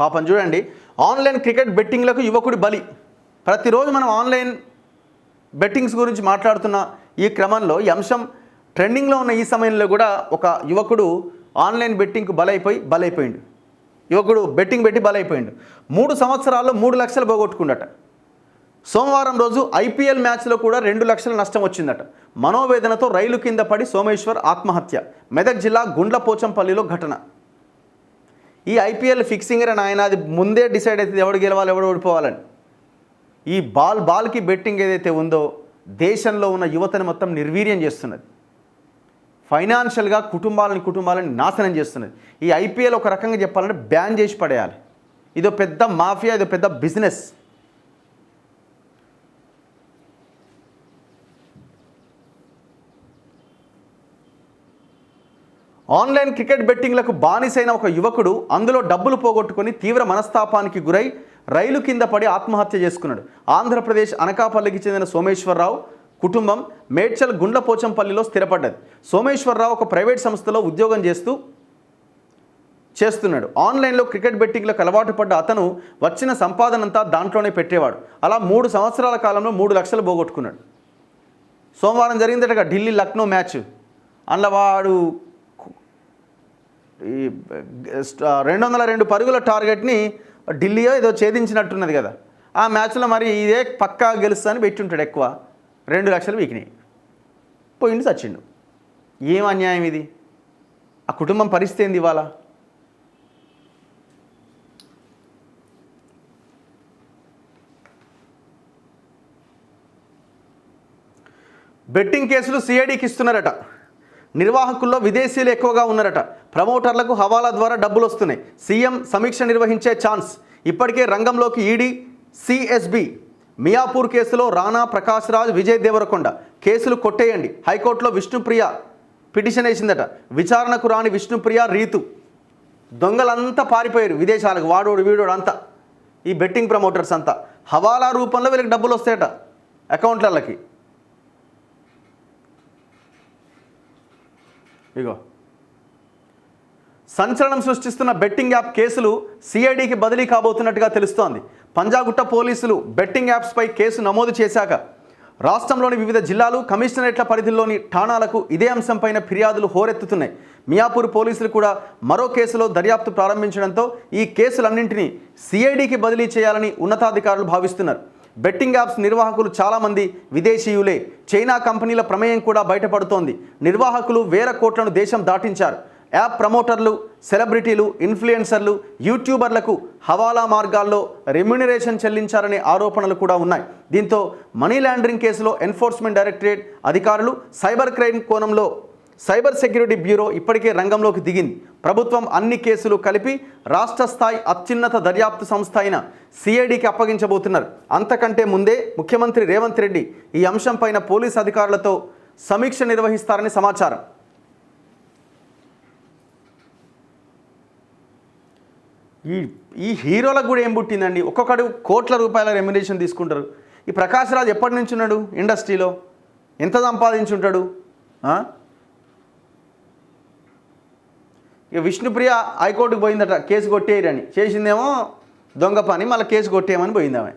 పాపం చూడండి, online cricket బెట్టింగ్లకు యువకుడి బలి. ప్రతిరోజు మనం ఆన్లైన్ బెట్టింగ్స్ గురించి మాట్లాడుతున్న ఈ క్రమంలో ఈ అంశం ట్రెండింగ్లో ఉన్న ఈ సమయంలో కూడా ఒక యువకుడు ఆన్లైన్ బెట్టింగ్కు బలైపోయిండు. యువకుడు బెట్టింగ్ పెట్టి బలైపోయిండు. 3 సంవత్సరాల్లో 3 లక్షలు పోగొట్టుకుండట. సోమవారం రోజు ఐపీఎల్ మ్యాచ్లో కూడా 2 లక్షల నష్టం వచ్చిందట. మనోవేదనతో రైలు కింద పడి సోమేశ్వర్ ఆత్మహత్య. మెదక్ జిల్లా గుండ్లపోచంపల్లిలో ఘటన. ఈ ఐపీఎల్ ఫిక్సింగ్ అని ఆయన అది ముందే డిసైడ్ అవుతుంది ఎవడు గెలవాలి ఎవడు ఓడిపోవాలని. ఈ బాల్కి బెట్టింగ్ ఏదైతే ఉందో దేశంలో ఉన్న యువతని మొత్తం నిర్వీర్యం చేస్తున్నది. ఫైనాన్షియల్గా కుటుంబాలని నాశనం చేస్తున్నది. ఈ ఐపీఎల్ ఒక రకంగా చెప్పాలంటే బ్యాన్ చేసి పడేయాలి. ఇదో పెద్ద మాఫియా, ఇదో పెద్ద బిజినెస్. ఆన్లైన్ క్రికెట్ బెట్టింగ్లకు బానిసైన ఒక యువకుడు అందులో డబ్బులు పోగొట్టుకొని తీవ్ర మనస్తాపానికి గురై రైలు కింద పడి ఆత్మహత్య చేసుకున్నాడు. ఆంధ్రప్రదేశ్ అనకాపల్లికి చెందిన సోమేశ్వరరావు కుటుంబం మేడ్చల్ గుండ్లపోచంపల్లిలో స్థిరపడ్డది. సోమేశ్వరరావు ఒక ప్రైవేట్ సంస్థలో ఉద్యోగం చేస్తున్నాడు. ఆన్లైన్లో క్రికెట్ బెట్టింగ్లకు అలవాటు పడ్డ అతను వచ్చిన సంపాదనంతా దాంట్లోనే పెట్టేవాడు. అలా 3 సంవత్సరాల కాలంలో 3 లక్షలు పోగొట్టుకున్నాడు. సోమవారం జరిగిందట ఢిల్లీ లక్నో మ్యాచ్. అందులో వాడు ఈ 202 పరుగుల టార్గెట్ని ఢిల్లీయో ఏదో ఛేదించినట్టున్నది కదా. ఆ మ్యాచ్లో మరి ఇదే పక్కా గెలుస్తా అని పెట్టి ఉంటాడు. ఎక్కువ 2 లక్షలు వీకినాయి. పోయిండు, చచ్చిండు. ఏం అన్యాయం ఇది? ఆ కుటుంబం పరిస్థితి ఏంది ఇవాళ? బెట్టింగ్ కేసులు సిఐడికి ఇస్తున్నారట. నిర్వాహకుల్లో విదేశీయులు ఎక్కువగా ఉన్నారట. ప్రమోటర్లకు హవాలా ద్వారా డబ్బులు వస్తున్నాయి. సీఎం సమీక్ష నిర్వహించే ఛాన్స్. ఇప్పటికే రంగంలోకి ఈడీ, సిఎస్బి. మియాపూర్ కేసులో రాణా, ప్రకాష్ రాజ్, విజయ్ దేవరకొండ కేసులు కొట్టేయండి. హైకోర్టులో విష్ణుప్రియ పిటిషన్ వేసిందట. విచారణకు రాని విష్ణుప్రియ, రీతు దొంగలంతా పారిపోయారు విదేశాలకు. వాడోడు వీడోడు అంతా ఈ బెట్టింగ్ ప్రమోటర్స్ అంతా హవాలా రూపంలో వీళ్ళకి డబ్బులు వస్తాయట అకౌంట్లకి. ఇగో సంచలనం సృష్టిస్తున్న బెట్టింగ్ యాప్ కేసులు సిఐడికి బదిలీ కాబోతున్నట్టుగా తెలుస్తోంది. పంజాగుట్ట పోలీసులు బెట్టింగ్ యాప్స్పై కేసు నమోదు చేశాక రాష్ట్రంలోని వివిధ జిల్లాలు, కమిషనరేట్ల పరిధిలోని ఠాణాలకు ఇదే అంశంపైన ఫిర్యాదులు హోరెత్తుతున్నాయి. మియాపూర్ పోలీసులు కూడా మరో కేసులో దర్యాప్తు ప్రారంభించడంతో ఈ కేసులన్నింటినీ సిఐడికి బదిలీ చేయాలని ఉన్నతాధికారులు భావిస్తున్నారు. బెట్టింగ్ యాప్స్ నిర్వాహకులు చాలామంది విదేశీయులే. చైనా కంపెనీల ప్రమేయం కూడా బయటపడుతోంది. నిర్వాహకులు వేల కోట్లను దేశం దాటించారు. యాప్ ప్రమోటర్లు, సెలబ్రిటీలు, ఇన్ఫ్లుయెన్సర్లు, యూట్యూబర్లకు హవాలా మార్గాల్లో రెమ్యునరేషన్ చెల్లించారనే ఆరోపణలు కూడా ఉన్నాయి. దీంతో మనీ లాండరింగ్ కేసులో ఎన్ఫోర్స్మెంట్ డైరెక్టరేట్ అధికారులు, సైబర్ క్రైమ్ కోణంలో సైబర్ సెక్యూరిటీ బ్యూరో ఇప్పటికే రంగంలోకి దిగింది. ప్రభుత్వం అన్ని కేసులు కలిపి రాష్ట్ర స్థాయి అత్యున్నత దర్యాప్తు సంస్థ అయిన సిఐడికి అప్పగించబోతున్నారు. అంతకంటే ముందే ముఖ్యమంత్రి రేవంత్ రెడ్డి ఈ అంశంపైన పోలీస్ అధికారులతో సమీక్ష నిర్వహిస్తారని సమాచారం. ఈ హీరోలకు కూడా ఏం పుట్టిందండి? ఒక్కొక్కడు కోట్ల రూపాయల రెమ్యునరేషన్ తీసుకుంటారు. ఈ ప్రకాష్ రాజ్ ఎప్పటి నుంచి ఉన్నాడు ఇండస్ట్రీలో? ఎంత సంపాదించుంటాడు? ఇక విష్ణుప్రియ హైకోర్టుకు పోయిందట కేసు కొట్టేయరని. చేసిందేమో దొంగ పని, మళ్ళీ కేసు కొట్టేయమని పోయింది ఆమె.